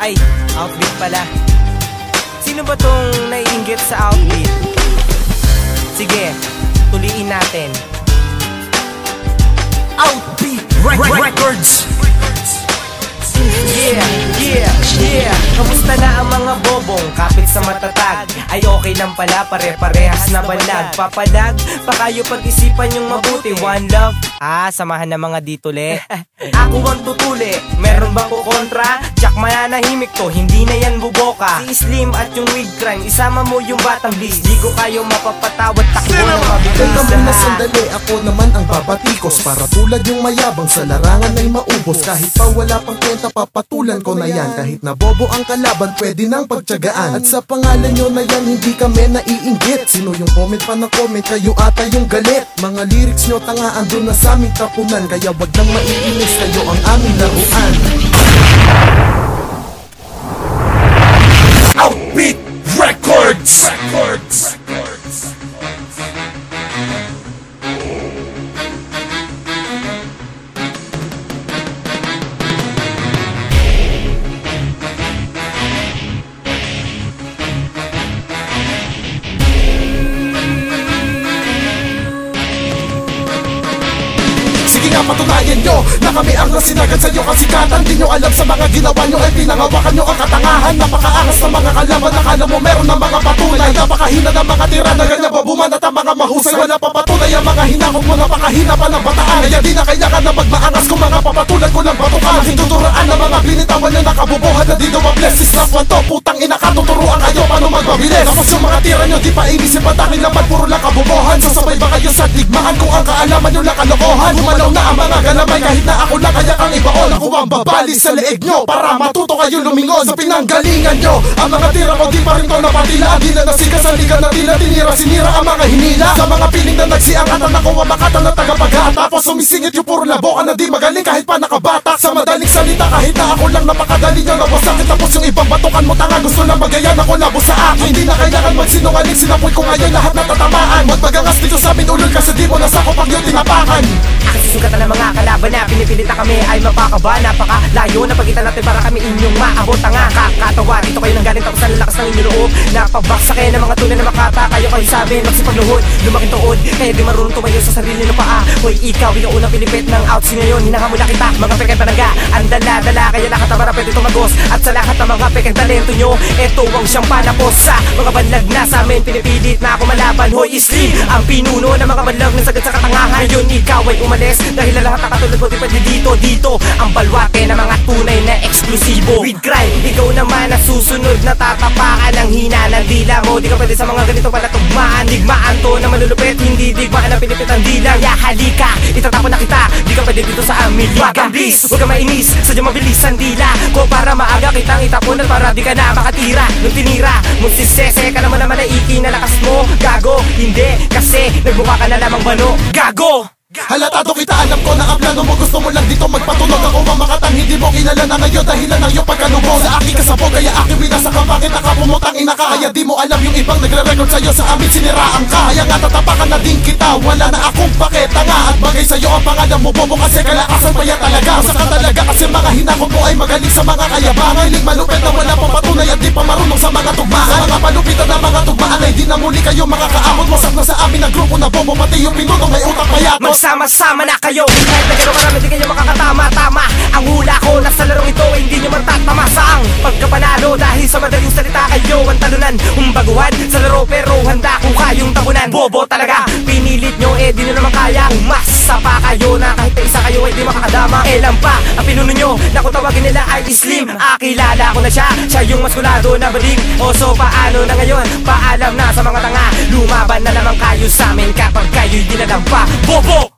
Ay, outbeat pala. Sino ba tong naiinggit sa outbeat? Sige, tuliin natin. Outbeat Records. Yeah. Kamusta na ang mga bobong kapit sa matatag? Ay okay lang pala, pare-parehas na balag. Papalag, pa kayo pag-isipan yung mabuti. One love, samahan na mga ditule. Ako ang tutuli, meron ba ko kontra? Tsak mananahimik to, hindi na yan buboka. Si Slim at yung weed crime, isama mo yung batang beast. Di ko kayo mapapatawad, takbo na mabilis. Teka muna sandali, ako naman ang babatikos. Para tulad yung mayabang sa larangan ay maubos. Kahit pa wala pang kwenta, papatulan ko na yan. Kahit na bobo ang kalaban, pwede nang pagtyagaan. At sa pangalan nyo na yan, hindi kami naiinggit. Sino yung comment pa na comment, kayo ata yung galit. Mga lyrics nyo tanga, andun na sa aming tapunan. Kaya wag nang maiinis, kayo ang aming laruan. Outbeat Records. Patunayan nyo na kami ang nasinagad sa'yo kasikatan. Di nyo alam sa mga ginawa nyo ay pinangawakan nyo ang katangahan. Napakaangas ng mga kalaban, nakala mo meron ng mga patunay. Napakahina ng mga tira na ganyan babuman at ang mga mahusay. Wala pa patunay ang mga hinakot mo, napakahina pa ng bataan. Kaya di na kailangan na magmaangas kung mga papatulan ko lang batukan. Hintuturaan ng mga binitawan nyo nakabubuhan na di dumables. Isnap one to, putang ina katuturuan kayo paano magmabilis. Tapos yung mga tira nyo di pa inisip at dahil naman puro lang kabubuhan. Sasabay ba kayo sa digmaan kung ang kaalaman nyo lang kalokohan? Gumalaw na ang mga galamay kahit na ako lang kaya kang ibaon. Ako ang babali sa leeg nyo para matuto kayo lumingon sa pinanggalingan nyo. Ang mga tira ko di pa rin ko napatila. Di na nasigas ang liga na tila tinira-sinira ang mga hinila. Sa mga piling na nagsiangatan ako ang makatan na tagapaghat. Tapos sumisingit yung puro labokan na di magaling kahit pa nakabatak. Sa madaling salita kahit na ako lang napakadali nyo nawasakit. Tapos yung ibang batukan mo tanga gusto lang magayan ako labo sa akin. Hindi na kailangan magsinungaling, sinapoy ko ngayon lahat na tatamaan. Huwag magangas dito sa amin ulol kasi di mo nasako pag yung tinapakan. Susugatan ng mga kalaban na pinipilit na kami ay mapakaba. Napakalayo na pagitan natin para kami inyong maabot. Tanga kakatawa, dito kayo nang galing tapos ang lalakas ng inyong loob. Napabaksa kayo ng mga tunay na makata. Kayo sabi magsipagluhod, lumaking tuod. Kaya di marunong tumayo sa sarili ng paa. Hoy ikaw, ikaw unang pilipit ng outsi ngayon. Hinahamula kita, mga pekeng talaga. Ang dala-dala, kaya lahat ang para pwede tumagos. At sa lahat ng mga pekeng talento nyo, eto ang siyang panapos. Sa mga banlag na sa amin, pinipilit na ako malaban. Hoy Slim, ang pinuno ng mga banlag na sagad sa katangahan. Ngayon ikaw ay umalis dahil lahat nakatulad mo di pwede dito ang balwate ng mga tunay na eksklusibo. With crime, ikaw naman na susunod na tatapakan ng hina ng dila mo. Di ka pwede sa mga ganito pala tugmaan. Digmaan to na malulupit, hindi digmaan na pinipit ang dila. Kaya halika, itatapon na kita. Di ka pwede dito sa amin liga. Please, huwag ka mainis, sadyang mabilis ang dila ko para maaga kitang itapon at para di ka na makatira. Nung tinira, mong sisese ka naman na ikinalakas mo. Gago, hindi, kasi nagmukha ka na lamang bano. Gago! Halatado kita, alam ko na ang plano mo. Gusto mo lang dito magpatunog. Ako mamakatang hindi mo kilala na ngayon dahilan ng iyong pagkalubog. Sa aking kasabog, kaya aking winasa ka. Bakit nakapumutang ina ka? Kaya di mo alam yung ibang nagre-record sa'yo. Sa amin siniraan ka, kaya nga tatapakan na din kita. Wala na akong paketa nga at bagay sa'yo ang pangalan mo. Bobo kasi kalakasan pa yan talaga. Masa ka talaga kasi mga hinakot mo ay magaling sa mga kayabangan. Hiling malupit na wala pang patunay at di pa marunong sa mga tugmaan. Sa mga palupitan na mga tugmaan ay di na muli kayo makakaamot. Wasak na sa amin ang grupo na bobo, pati yung pinuno may utak payatot. Sama-sama na kayo, kahit na gano'n karami di kayo makakatama-tama. Ang hula ko nasa larong ito ay hindi nyo matatama. Saang pagkapanalo dahil sa madaling salita kayo ang talunan. Umbaguhan sa laro pero handa kung kayong tabunan. Bobo talaga, pinilit nyo di nyo naman kaya. Umasa pa kayo na kahit na isa kayo ay di makakadama. Elan pa ang pinuno nyo na kung tawagin nila ay Slim. Kilala ko na siya yung maskulado na bading. O so paano na ngayon, paalam na sa mga tanga. Lumaban na naman kayo sa amin kapag kayo'y dinadampa. Bobo!